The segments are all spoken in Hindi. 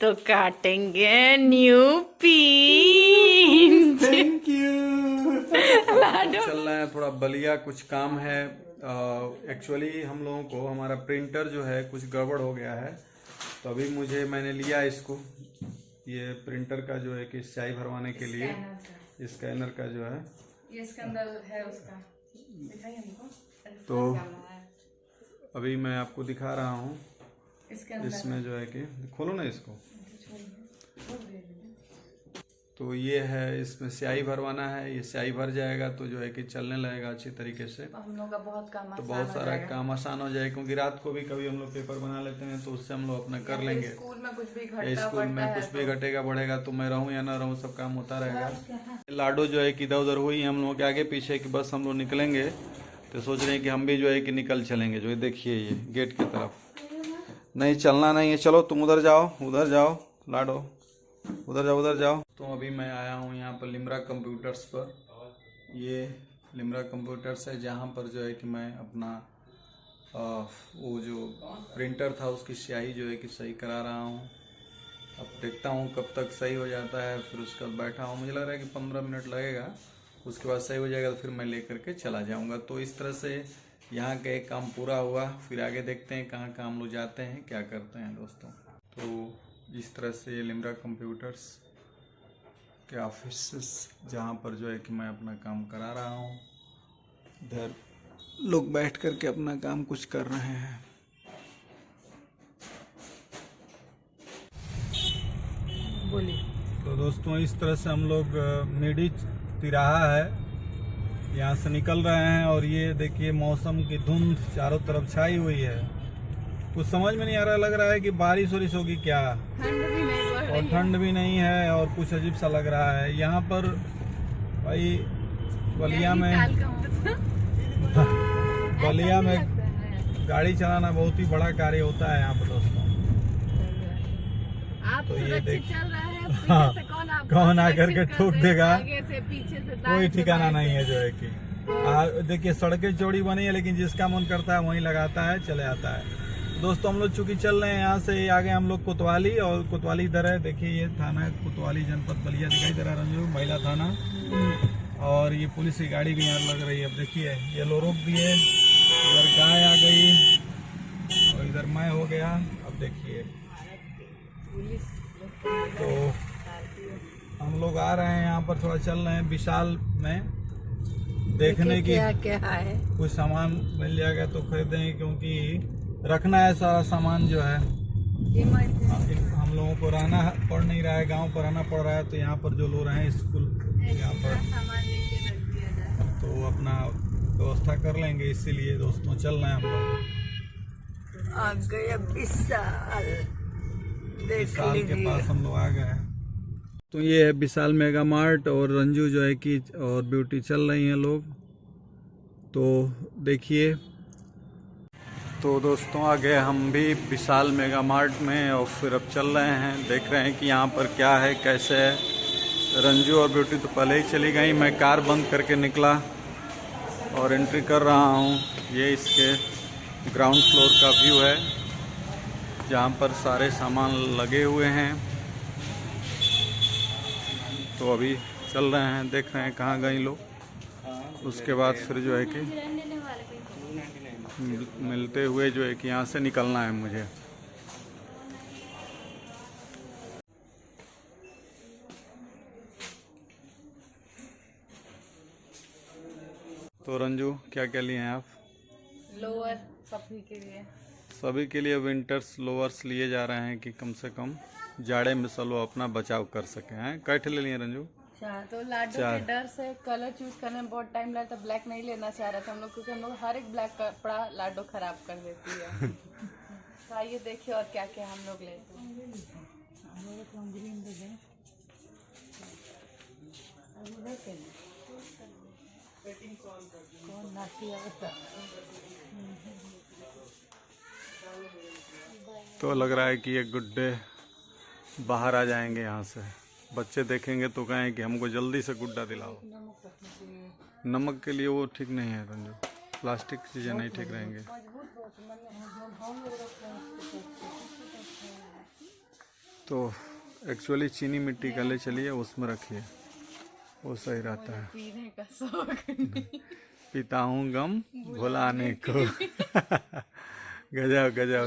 तो काटेंगे new piece. Thank you. Lado चल रहा है थोड़ा बलिया, कुछ काम है। एक्चुअली हम लोगों को हमारा प्रिंटर जो है कुछ गड़बड़ हो गया है, तो अभी मैंने लिया इसको, ये प्रिंटर का जो है कि स्याही भरवाने के लिए, स्कैनर का जो है ये इसके अंदर है उसका, दिखाइए हमको। तो अभी मैं आपको दिखा रहा हूँ। इसमें जो है कि खोलो ना इसको, तो ये है, इसमें स्याही भरवाना है। ये स्याही भर जाएगा तो जो है कि चलने लगेगा अच्छी तरीके से। हम लोग का बहुत काम तो बहुत सारा काम आसान हो जाएगा, क्योंकि रात को भी कभी हम लोग पेपर बना लेते हैं, तो उससे हम लोग अपना कर लेंगे। स्कूल में कुछ भी घटेगा बढ़ेगा तो मैं रहूँ या ना रहूँ, सब काम होता रहेगा। लाडो जो है कि इधर उधर हुई हम लोग के आगे पीछे कि बस हम लोग निकलेंगे, तो सोच रहे हैं कि हम भी जो है कि निकल चलेंगे। जो देखिए ये गेट की तरफ नहीं चलना नहीं है, चलो तुम उधर जाओ लाडो, उधर जाओ। तो अभी मैं आया हूँ यहाँ पर लिम्रा कंप्यूटर्स पर। ये लिम्रा कंप्यूटर्स है जहाँ पर जो है कि मैं अपना वो जो प्रिंटर था उसकी स्याही जो है कि सही करा रहा हूँ। अब देखता हूँ कब तक सही हो जाता है, फिर उसके बाद बैठा हूँ। मुझे लग रहा है कि 15 मिनट लगेगा, उसके बाद सही हो जाएगा तो फिर मैं लेकर के चला जाऊँगा। तो इस तरह से यहाँ का एक काम पूरा हुआ, फिर आगे देखते हैं कहाँ कहाँ हम लोग जाते हैं, क्या करते हैं दोस्तों। तो इस तरह से लिम्रा कंप्यूटर्स के ऑफिस जहाँ पर जो है कि मैं अपना काम करा रहा हूँ, इधर लोग बैठ कर के अपना काम कुछ कर रहे हैं। बोलिए। तो दोस्तों इस तरह से हम लोग मिडी तिराहा है यहाँ से निकल रहे हैं, और ये देखिए मौसम की धुंध चारों तरफ छाई हुई है। कुछ समझ में नहीं आ रहा, लग रहा है कि बारिश वारिश होगी क्या, और ठंड भी नहीं है, और कुछ अजीब सा लग रहा है यहाँ पर। भाई बलिया में गाड़ी चलाना बहुत ही बड़ा कार्य होता है यहाँ पर दोस्तों। तो ये देख कौन आकर के ठोक देगा, कोई ठिकाना नहीं है जो है कि। देखिए सड़कें चौड़ी बनी है, लेकिन जिसका मन करता है वहीं लगाता है, चले आता है। दोस्तों हम लोग चूंकि चल रहे हैं यहाँ से आगे हम लोग कोतवाली, और कोतवाली इधर है। देखिए ये थाना कोतवाली जनपद बलिया दिखाई दे रहा है, रंजू महिला थाना, और ये पुलिस की गाड़ी भी यहाँ लग रही है। अब देखिए ये लो रोक दिए, इधर गाय आ गई और इधर मैं हो गया। अब देखिए तो हम लोग आ रहे हैं यहाँ पर, थोड़ा चल रहे हैं विशाल में, देखने की क्या है। कुछ सामान मिल जाएगा तो खरीदेंगे, क्योंकि रखना है सारा सामान जो है। हम लोगों को रहना पड़ नहीं रहा है, गांव पर रहना पड़ रहा है, तो यहाँ पर जो लोग रहे हैं स्कूल यहाँ पर, तो अपना व्यवस्था कर लेंगे। इसीलिए दोस्तों चल रहे हैं हम लोग। आ गया विशाल के पास हम लोग आ गए हैं। तो ये है विशाल मेगा मार्ट, और रंजू जो है कि और ब्यूटी चल रही हैं लोग। तो देखिए, तो दोस्तों आ गए हम भी विशाल मेगा मार्ट में, और फिर अब चल रहे हैं, देख रहे हैं कि यहाँ पर क्या है कैसे है। रंजू और ब्यूटी तो पहले ही चली गई, मैं कार बंद करके निकला और एंट्री कर रहा हूँ। ये इसके ग्राउंड फ्लोर का व्यू है, जहाँ पर सारे सामान लगे हुए हैं। तो अभी चल रहे हैं, देख रहे हैं कहाँ गई लोग। उसके बाद फिर जो है कि मिलते हुए जो है कि यहाँ से निकलना है मुझे। तो रंजू क्या क्या लिए हैं आप? लोअर सभी के लिए विंटर्स लोअर्स लिए जा रहे हैं कि कम से कम जाड़े में सब लोग अपना बचाव कर सके हैं। कैसे ले लिए रंजू? तो लाडो के डर से कलर चूज करने में बहुत टाइम लगता, ब्लैक नहीं लेना चाह रहा था हम लोग, क्योंकि हम लोग हर एक ब्लैक कपड़ा लाडो खराब कर देती है। तो आइए देखिए और क्या क्या हम लोग लेते हैं। तो लग रहा है कि ये गुड्डे बाहर आ जाएंगे यहाँ से, बच्चे देखेंगे तो कहें कि हमको जल्दी से गुड्डा दिलाओ। नमक के लिए वो ठीक नहीं है रंजू, प्लास्टिक चीज़ें नहीं ठीक रहेंगे। तो एक्चुअली चीनी मिट्टी का ले चलिए, उसमें रखिए, वो सही रहता है। पीने का शौक नहीं। पीता हूँ गम भुलाने को। गजब गजब।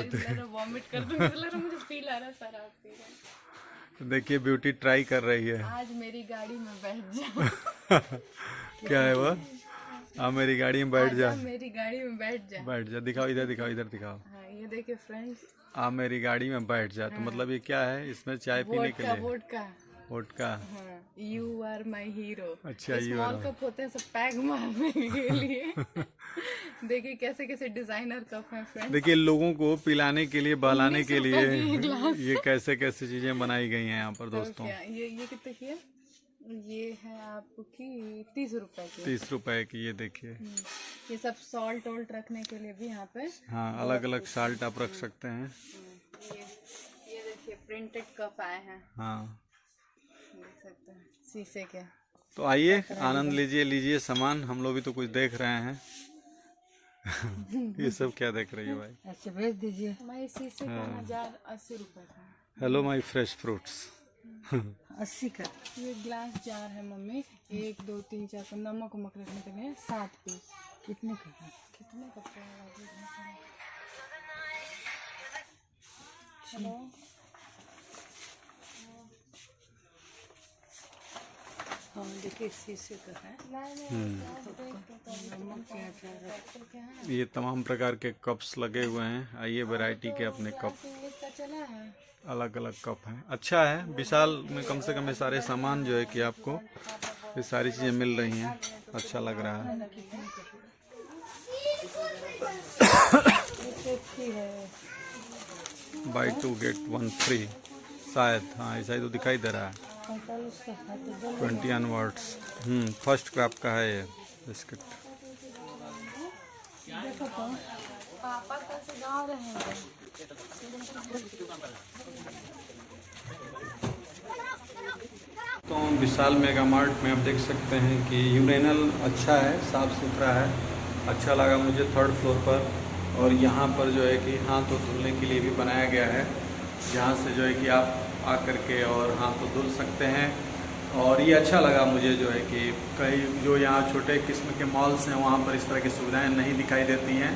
वॉमिट कर दूंगी तो लग रहा मुझे फील आ रहा है शराब पी रहा है। देखिए ब्यूटी ट्राई कर रही है। आज मेरी गाड़ी में बैठ जा। क्या है वो? हाँ मेरी गाड़ी में बैठ जा। मेरी गाड़ी में बैठ जा। बैठ जा, दिखाओ इधर, दिखाओ इधर दिखाओ। हाँ ये देखिए फ्रेंड्स, आ मेरी गाड़ी में बैठ जा। तो मतलब ये क्या है? इसमें चाय पीने के लिए vodka. You are my hero. अच्छा, स्मॉल कप होते हैं सब पैक मारने के लिए। देखिए कैसे कैसे डिजाइनर कप हैं फ्रेंड्स। देखिए लोगों को पिलाने के लिए, बहलाने के लिए ये कैसे कैसे चीजें बनाई गई हैं यहाँ पर दोस्तों। ये कितने की है? ये है आपकी 30 रुपए की। 30 रुपए की। ये देखिए, ये सब सॉल्ट वोल्ट रखने के लिए भी यहाँ पे। हाँ अलग अलग साल्ट आप रख सकते हैं। ये देखिए प्रिंटेड कप आए हैं। हाँ देख सकते हैं शीशे के। तो आइए आनंद लीजिए, लीजिए सामान। हम लोग भी तो कुछ देख रहे हैं। ये सब क्या देख रही है भाई? ऐसे भेज दीजिए। हमारे शीशे का 1080 रुपए का। Hello my fresh fruits. 80 का। ये ग्लास जार है मम्मी, 1 2 3 4 5 नमक उमक रखने के लिए 7 पीस। कितने का है? कितने का पड़ेगा? हेलो हाँ देखिए शीशे का है। ये तमाम प्रकार के कप्स लगे हुए हैं। आइए वैरायटी के अपने कप, अलग अलग कप हैं। अच्छा है, विशाल में कम से कम ये सारे सामान जो है कि आपको ये सारी चीज़ें मिल रही हैं। अच्छा लग रहा है। बाय 2 गेट 1 फ्री शायद, हाँ ऐसा ही तो दिखाई दे रहा है। 20 ऑनवर्ड्स। फर्स्ट क्राफ्ट का है ये बिस्किट। देखो तो पापा कैसे गा रहे हैं। तो विशाल मेगा मार्ट में आप देख सकते हैं कि यूरेनल अच्छा है, साफ़ सुथरा है, अच्छा लगा मुझे 3rd फ्लोर पर। और यहाँ पर जो है कि हाथ तो धुलने के लिए भी बनाया गया है, जहाँ से जो है कि आप आकर के और हाथ तो धुल सकते हैं। और ये अच्छा लगा मुझे जो है कि कई जो यहाँ छोटे किस्म के मॉल्स हैं वहाँ पर इस तरह की सुविधाएं नहीं दिखाई देती हैं,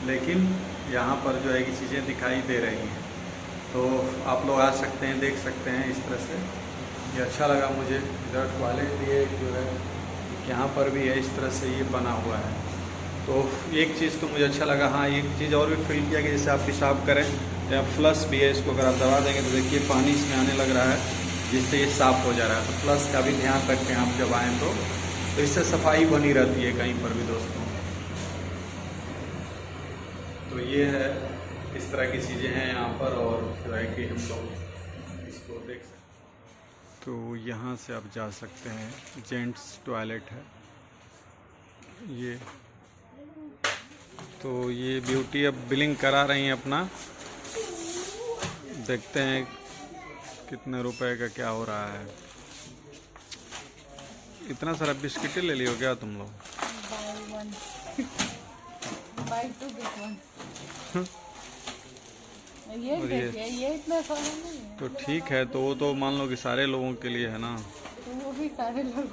लेकिन यहाँ पर जो है कि चीज़ें दिखाई दे रही हैं। तो आप लोग आ सकते हैं, देख सकते हैं इस तरह से। ये अच्छा लगा मुझे। इधर टॉयलेट भी है जो है यहाँ पर भी है, इस तरह से ये बना हुआ है। तो एक चीज़ तो मुझे अच्छा लगा। हाँ एक चीज़ और भी फील किया कि जैसे आप पेशाब करें तो यहाँ फ्लश भी है, इसको अगर आप दबा देंगे तो देखिए पानी इसमें आने लग रहा है, जिससे ये साफ़ हो जा रहा है। तो फ्लश का भी ध्यान रखें आप जब आएँ तो इससे सफाई बनी रहती है कहीं पर भी दोस्तों। तो ये है, इस तरह की चीज़ें हैं यहाँ पर, और जो है कि हम लोग इसको देख सकते हैं। तो यहाँ से आप जा सकते हैं, जेंट्स टॉयलेट है ये। तो ये ब्यूटी अब बिलिंग करा रही हैं अपना, देखते हैं कितने रुपए का क्या हो रहा है। इतना सारा बिस्किट ले लियो क्या तुम लोग? Buy 2 get 1। ये देखिए ये इतना सारा नहीं है। तो ठीक है, तो वो तो मान लो कि सारे लोगों के लिए है ना। तो वो भी सारे लोग।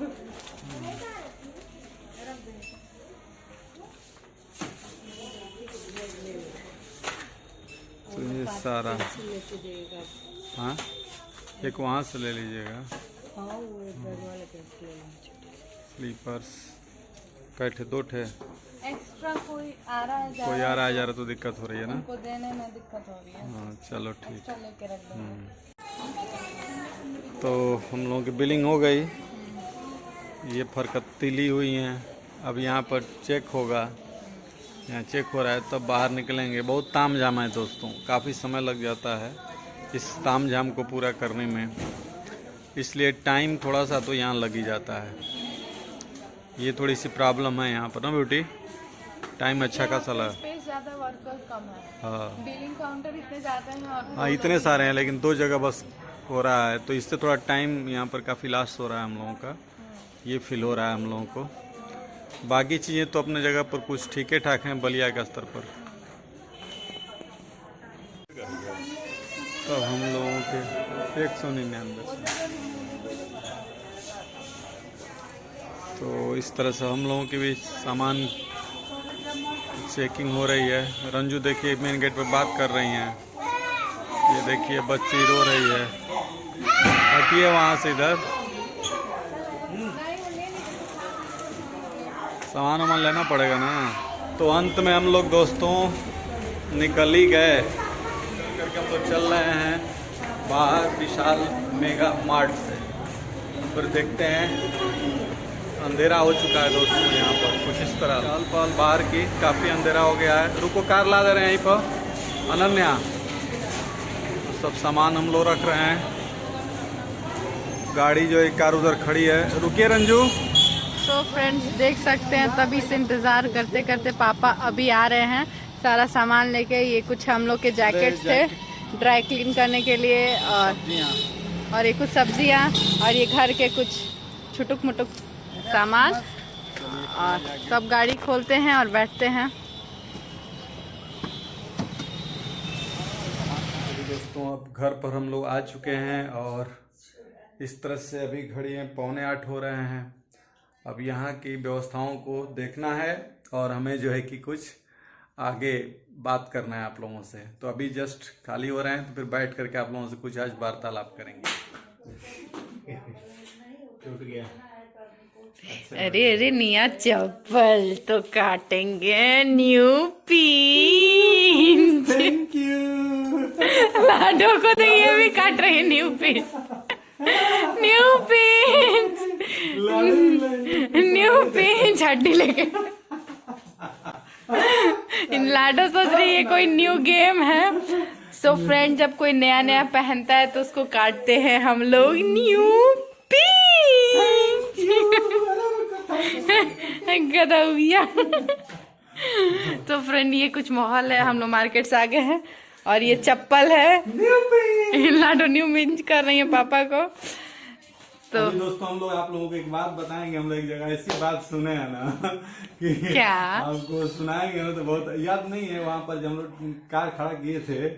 तो ये सारा, हाँ एक वहाँ से ले लीजिएगा। स्लीपर्स कैठे 2 ठे एक्स्ट्रा कोई आ रहा है, कोई आ रहा है जा रहा तो दिक्कत हो रही है ना, उनको देने में दिक्कत हो रही है। हाँ चलो ठीक। एक्स्ट्रा लेके रख देंगे। तो हम लोगों की बिलिंग हो गई। ये फरकत्ती ली हुई हैं। अब यहाँ पर चेक होगा, यहाँ चेक हो रहा है तब बाहर निकलेंगे। बहुत ताम झाम है दोस्तों, काफ़ी समय लग जाता है इस ताम झाम को पूरा करने में, इसलिए टाइम थोड़ा सा तो यहाँ लग ही जाता है। ये थोड़ी सी प्रॉब्लम है यहाँ पर ना ब्यूटी, टाइम अच्छा खासा लगा। स्पेस ज़्यादा, वर्कर कम है। हाँ बिलिंग काउंटर इतने ज़्यादा हैं और हाँ इतने सारे हैं, लेकिन 2 जगह बस हो रहा है, तो इससे थोड़ा टाइम यहाँ पर काफ़ी लॉस हो रहा है हम लोगों का, ये फील हो रहा है हम लोगों को। बाकी चीज़ें तो अपने जगह पर कुछ ठीक ठाक हैं बलिया के स्तर पर। तो हम लोगों के 199। तो इस तरह से हम लोगों की भी सामान चेकिंग हो रही है। रंजू देखिए मेन गेट पे बात कर रही हैं। ये देखिए बच्ची रो रही है। हटिए वहाँ से, इधर सामान वामान लेना पड़ेगा ना। तो अंत में हम लोग दोस्तों निकल ही गए करके हम लोग चल रहे हैं बाहर विशाल मेगा मार्ट से। फिर देखते हैं, अंधेरा हो चुका है दोस्तों यहाँ पर कुछ इस तरह चल पहल बाहर की काफ़ी अंधेरा हो गया है। रुको, कार ला दे रहे हैं यहीं पर अनन्या। तो सब सामान हम लोग रख रहे हैं। गाड़ी जो एक कार उधर खड़ी है। रुकिए रंजू। तो फ्रेंड्स देख सकते हैं तभी से इंतज़ार करते करते पापा अभी आ रहे हैं सारा सामान लेके। ये कुछ हम लोग के जैकेट्स थे ड्राई क्लीन करने के लिए, और ये कुछ सब्जियां, और ये घर के कुछ छुटुक मुटुक सामान। और सब गाड़ी खोलते हैं और बैठते हैं। दोस्तों अब घर पर हम लोग आ चुके हैं और इस तरह से अभी घड़ी में 7:45 हो रहे हैं। अब यहाँ की व्यवस्थाओं को देखना है और हमें जो है कि कुछ आगे बात करना है आप लोगों से। तो अभी जस्ट खाली हो रहे हैं, तो फिर बैठ करके आप लोगों से कुछ आज वार्तालाप करेंगे। टूट गया। अरे अरे निया चप्पल तो काटेंगे। New pin. Thank you. Lado को तो ये भी काट रही है new pin. New pin, new pin हड्डी लेके। इन लाडो सोच रही है कोई न्यू गेम है। सो फ्रेंड, जब कोई नया नया पहनता है तो उसको काटते हैं हम लोग न्यू पिन। गदौया। तो फ्रेंड ये कुछ माहौल है। हम लोग मार्केट से आ गए हैं और ये चप्पल है। लाडो न्यू मिंच कर रही है पापा को। तो दोस्तों हम लोग आप लोगों को एक बात बताएंगे। हम लोग एक जगह ऐसी बात सुने हैं ना कि क्या आपको सुनाएंगे ना, तो बहुत याद नहीं है। वहाँ पर जब हम लोग कार खड़ा किए थे,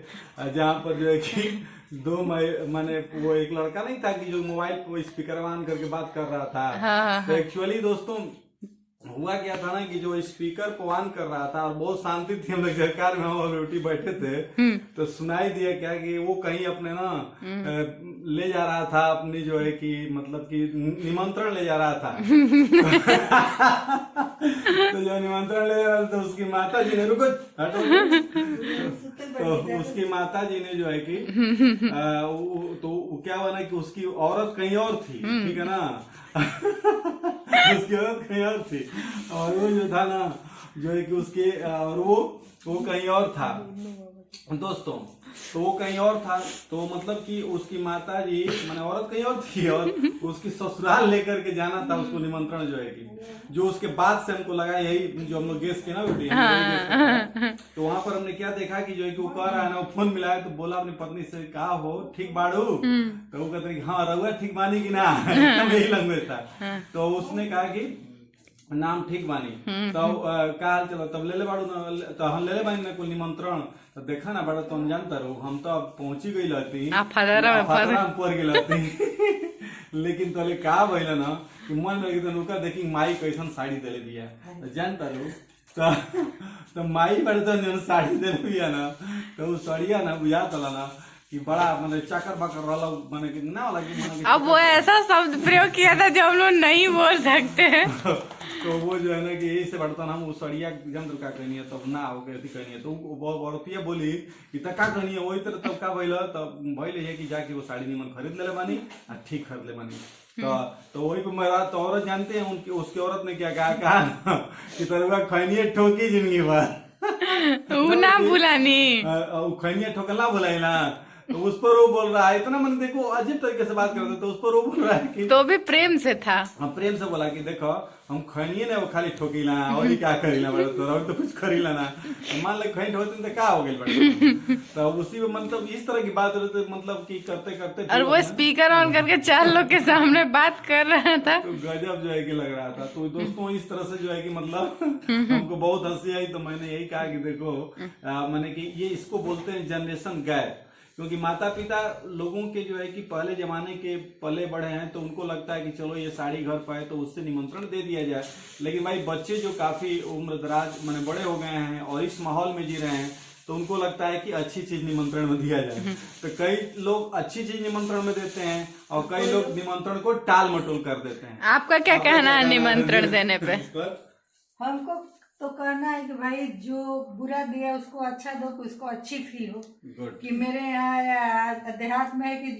जहाँ पर जो है कि मैंने वो एक लड़का नहीं था कि जो मोबाइल को स्पीकर ऑन करके बात कर रहा था। हाँ, तो एक्चुअली दोस्तों हुआ क्या था ना कि जो स्पीकर को ऑन कर रहा था और बहुत शांति थी, हम लोग कार में और रोटी बैठे थे, तो सुनाई दिया क्या कि वो कहीं अपने ना ले जा रहा था अपनी जो है कि मतलब कि निमंत्रण ले जा रहा था। तो जो निमंत्रण ले जा रहा था तो उसकी माता जी ने रुको तो उसकी माता जी ने जो है कि तो क्या हुआ ना कि उसकी औरत कहीं और थी, ठीक है ना। उसकी औरत कहीं और थी और वो जो था ना जो है कि उसके और वो कहीं और था दोस्तों। तो वो कहीं और था, तो मतलब कि उसकी माता जी मैंने औरत कहीं और थी और उसकी ससुराल लेकर के जाना था उसको निमंत्रण जो है कि जो उसके बाद से हमको लगा यही जो हम लोग गेस्ट के ना बेटी। तो वहां पर हमने क्या देखा कि जो है कि वो कह रहा है ना, वो फोन मिलाया तो बोला अपनी पत्नी से कहा हो ठीक बाड़ू, तो वो कहते हाँ रहुआ ठीक बानी की ना। यही लैंग्वेज था। तो उसने कहा कि नाम ठीक बानी। तो कहा चलो तब ले ले बाड़ू ना, तो हम ले ले बानी ना कोई निमंत्रण। तो देखा ना बड़ा तुम जानता रहो हम तो अब पहुंची गई लती पर गई। लेकिन तोले का भइल ना कि मन में एकदम रुका देखी माई कैसन साड़ी देले बिया। तो जानता रहो तो माई बड़े तो साड़ी देले बिया ना, तो वो साड़िया ना बुझा तला ना कि बड़ा मतलब चाकर बाकर वाला मैंने कि ना वाला कि अब वो ऐसा शब्द प्रयोग किया था जो हम लोग नहीं बोल सकते हैं। तो वो जो है ना कि यही से बर्तन हम वो सड़िया जंत्र का कहनी है तब ना हो गई कहनी है। तो औरतिया बोली कि तब का कहनी है वही तरह तब का भइल तब भइल है कि जाके वो साड़ी निमन खरीद ले बानी और ठीक खरीद ले बानी। तो वही पे मेरा तो औरत जानते हैं उनकी उसकी औरत ने क्या कहा कि तरुआ खैनिए ठोकी जिंदगी भर वो ना बुलानी खैनिए ठोकला बुलाई ना। तो उस पर वो बोल रहा है इतना मन देखो अजीब तरीके से बात करते, तो उस पर वो बोल रहा है कि तो भी प्रेम से था। हाँ प्रेम से बोला कि देखो हम खैनिए ना वो खाली ठोकीला और ही क्या करीला बड़ा तो कुछ करीला ना, मान ले खैन होते तो क्या हो गई बड़ा। तो उसी में मतलब इस तरह की बात होती मतलब कि करते करते और वो स्पीकर ऑन करके 4 लोग के सामने बात कर रहा था। तो गजब जो है कि लग रहा था। तो दोस्तों इस तरह से जो है कि मतलब हमको बहुत हंसी आई। तो मैंने यही कहा कि देखो मैंने कि ये इसको बोलते हैं जनरेशन गैप, क्योंकि माता पिता लोगों के जो है कि पहले जमाने के पले बढ़े हैं, तो उनको लगता है कि चलो ये साड़ी घर पाए तो उससे निमंत्रण दे दिया जाए। लेकिन भाई बच्चे जो काफी उम्र दराज माने बड़े हो गए हैं और इस माहौल में जी रहे हैं, तो उनको लगता है कि अच्छी चीज निमंत्रण में दिया जाए। तो कई लोग अच्छी चीज निमंत्रण में देते हैं और कई लोग निमंत्रण को टाल मटोल कर देते हैं। आपका क्या कहना है निमंत्रण देने पे? हमको तो कहना है कि भाई जो बुरा दिया उसको अच्छा दो, तो उसको अच्छी फील हो कि मेरे यहाँ देहात में है कि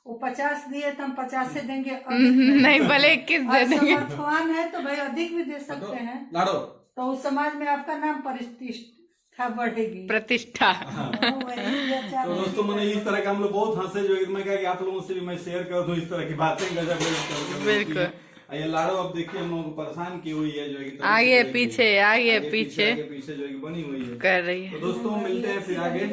वो 50 दिए तो हम 50 से देंगे, नहीं भले 21 दे देंगे। समर्थवान है तो भाई अधिक भी दे सकते हैं, तो उस समाज में आपका नाम प्रतिष्ठा बढ़ेगी, प्रतिष्ठा। तो दोस्तों मैंने इस तरह के हम लोग बहुत हंसे, जो मैं कहा कि आप लोगों से भी मैं शेयर कर दूं इस तरह की बातें। बिल्कुल। ये लाडो अब देखिए हम लोगों को परेशान की हुई है, जो है आगे पीछे आगे पीछे जो है बनी हुई है, कर रही है। तो दोस्तों मिलते हैं फिर आगे।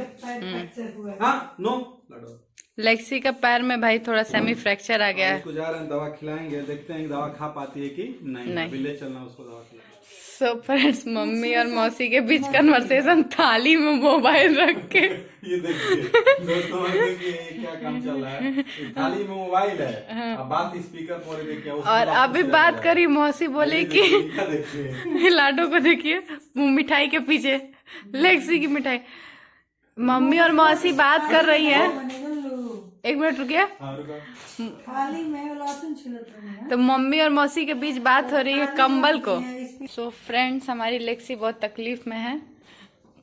हाँ नो लाडो, लेक्सी का पैर में भाई थोड़ा सेमी फ्रैक्चर आ गया है। उसको जा रहे हैं दवा खिलाएंगे, देखते हैं दवा खा पाती है कि नहीं। अभी ले चलना उसको दवा खिलाएंगे। सो फ्रेंड्स, मम्मी और मौसी के बीच कन्वर्सेशन थाली में मोबाइल रख के। ये देखिए दोस्तों, देखिए क्या काम चल रहा है, थाली में मोबाइल है, अब बात स्पीकर पर देखिए। और अभी बात करी, मौसी बोले कि लाडो को देखिए मिठाई के पीछे, लेक्सी की मिठाई। मम्मी और मौसी बात कर रही है। एक मिनट रुकिए। थाली में लहसुन छिलत रही है। तो मम्मी और मौसी के बीच बात हो रही है कंबल को। सो फ्रेंड्स, हमारी लेक्सी बहुत तकलीफ में है,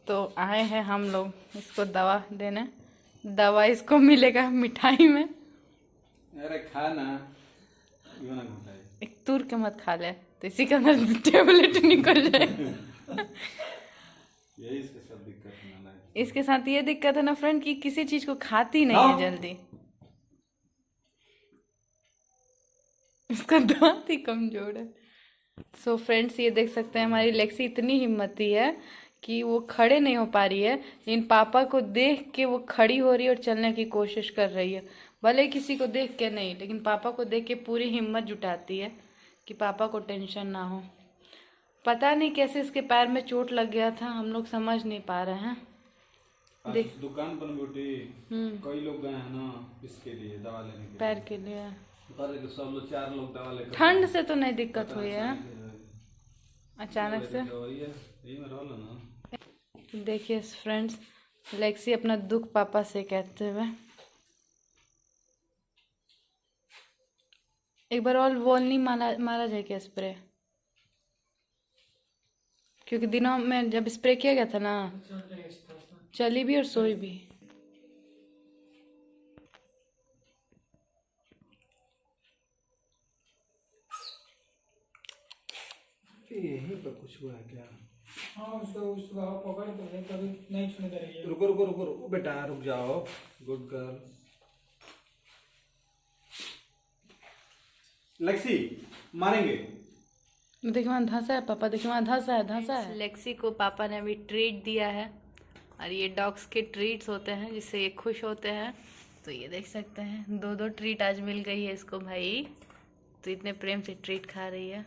तो आए हैं हम लोग इसको दवा देने। दवा इसको मिलेगा मिठाई में। अरे खा ना, क्यों ना मिठाई एक तूर के मत खा ले, तो इसी के अंदर टेबलेट निकल जाए। यही इसके साथ दिक्कत है ना। इसके साथ ये दिक्कत है ना फ्रेंड कि किसी चीज को खाती नहीं है जल्दी। इसका दांत ही कमजोर है। सो फ्रेंड्स, ये देख सकते हैं हमारी लेक्सी इतनी हिम्मती है कि वो खड़े नहीं हो पा रही है, लेकिन पापा को देख के वो खड़ी हो रही है और चलने की कोशिश कर रही है। भले किसी को देख के नहीं, लेकिन पापा को देख के पूरी हिम्मत जुटाती है कि पापा को टेंशन ना हो। पता नहीं कैसे इसके पैर में चोट लग गया था, हम लोग समझ नहीं पा रहे हैं। देख दुकान पर ब्यूटी कई लोग गए हैं ना इसके लिए, दवा लेने के पैर के लिए। सब लोग 4 लोग दवा लेकर। ठंड से तो नहीं दिक्कत हुई है, अचानक से। देखिए फ्रेंड्स, लेक्सी अपना दुख पापा से कहते हुए। एक बार और वॉल नहीं मारा जाए क्या स्प्रे? क्योंकि दिनों में जब स्प्रे किया गया था ना, चली भी और सोई भी। यहीं पर कुछ हुआ है क्या? हाँ, उसको पकड़ के कभी नहीं छूने दे रही है। रुको रुको रुको रुको बेटा, रुक जाओ, गुड गर्ल। लेक्सी मारेंगे। देखिए वहाँ धंसा है पापा, देखिए वहाँ धंसा है। लेक्सी को पापा ने अभी ट्रीट दिया है, और ये डॉग्स के ट्रीट्स होते हैं जिससे ये खुश होते हैं। तो ये देख सकते हैं 2-2 ट्रीट आज मिल गई है इसको भाई, तो इतने प्रेम से ट्रीट खा रही है।